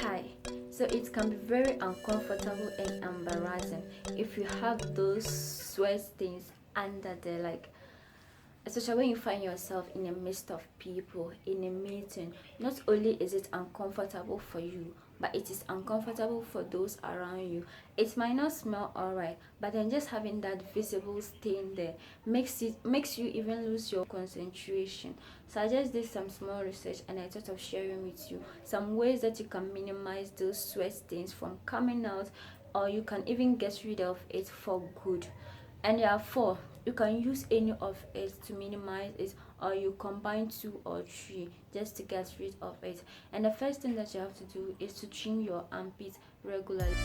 Hi. So it can be very uncomfortable and embarrassing if you have those sweat stains under there, like especially when you find yourself in the midst of people in a meeting. Not only is it uncomfortable for you, but it is uncomfortable for those around you. It might not smell alright, but then just having that visible stain there makes you even lose your concentration. So I just did some small research and I thought of sharing with you some ways that you can minimize those sweat stains from coming out, or you can even get rid of it for good. And there are four. You can use any of it to minimize it, or you combine two or three just to get rid of it. And the first thing that you have to do is to trim your armpits regularly.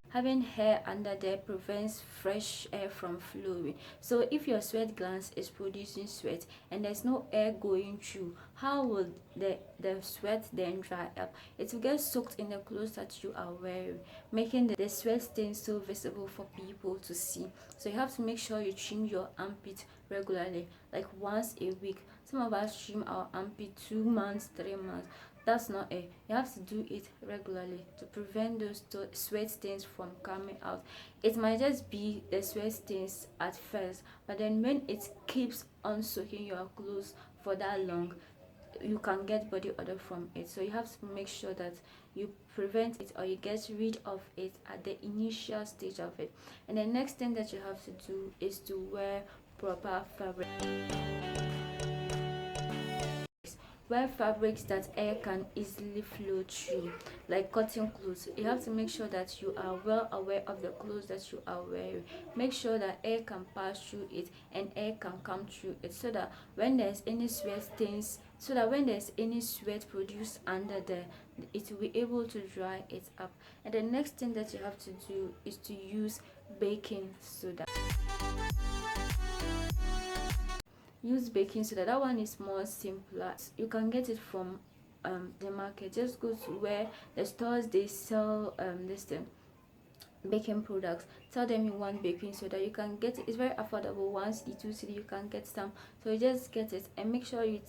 Having hair under there prevents fresh air from flowing. So if your sweat glands is producing sweat and there's no air going through, how will the sweat then dry up? It will get soaked in the clothes that you are wearing, making the sweat stain so visible for people to see. So you have to make sure you trim your armpit regularly, like once a week. Some of us trim our armpit 2 months, 3 months. That's not it. You have to do it regularly to prevent those sweat stains from coming out. It might just be the sweat stains at first, but then when it keeps on soaking your clothes for that long, you can get body odor from it. So you have to make sure that you prevent it or you get rid of it at the initial stage of it. And the next thing that you have to do is to wear proper fabric. Wear fabrics that air can easily flow through, like cotton clothes. You have to make sure that you are well aware of the clothes that you are wearing. Make sure that air can pass through it and air can come through it, so that when there's any sweat stains, so that when there's any sweat produced under there, it will be able to dry it up. And the next thing that you have to do is to use baking soda. Use baking soda. That one is more simpler. You can get it from the market. Just go to where the stores they sell this thing, baking products. Tell them you want baking soda. You can get it. It's very affordable. Once you do see, you can get some. So you just get it and make sure you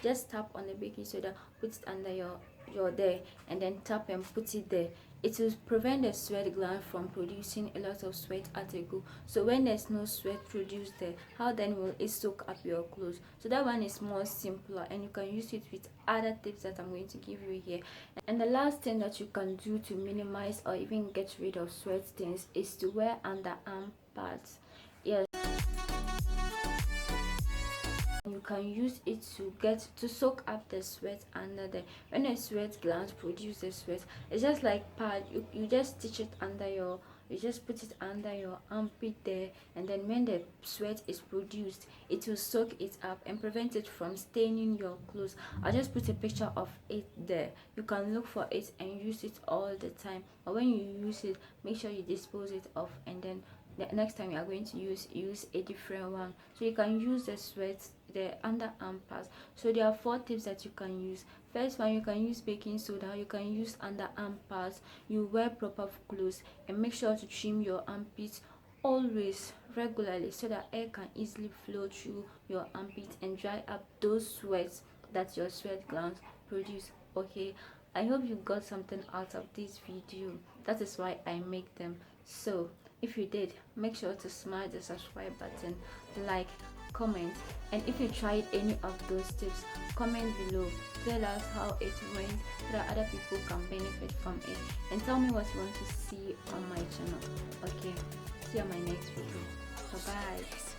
just tap on the baking soda, put it under your there, and then tap and put it there. It will prevent the sweat gland from producing a lot of sweat at a go. So when there's no sweat produced there, how then will it soak up your clothes? So that one is more simpler, and you can use it with other tips that I'm going to give you here. And the last thing that you can do to minimize or even get rid of sweat stains is to wear underarm pads. Yes, you can use it to soak up the sweat under there. When the sweat glands produce the sweat, it's just like pad. You just stitch it under your, you just put it under your armpit there, and then when the sweat is produced, it will soak it up and prevent it from staining your clothes. I'll just put a picture of it there. You can look for it and use it all the time, but when you use it, make sure you dispose it off, and then the next time you are going to use a different one. So you can use the underarm pads. So there are 4 tips that you can use. First one, you can use baking soda, you can use underarm pads, you wear proper clothes, and make sure to trim your armpits always regularly, so that air can easily flow through your armpits and dry up those sweats that your sweat glands produce. Okay, I hope you got something out of this video. That is why I make them. So if you did, make sure to smash the subscribe button, like, comment, and if you tried any of those tips, comment below. Tell us how it went so that other people can benefit from it, and tell me what you want to see on my channel. Okay, see you on my next video. Bye bye.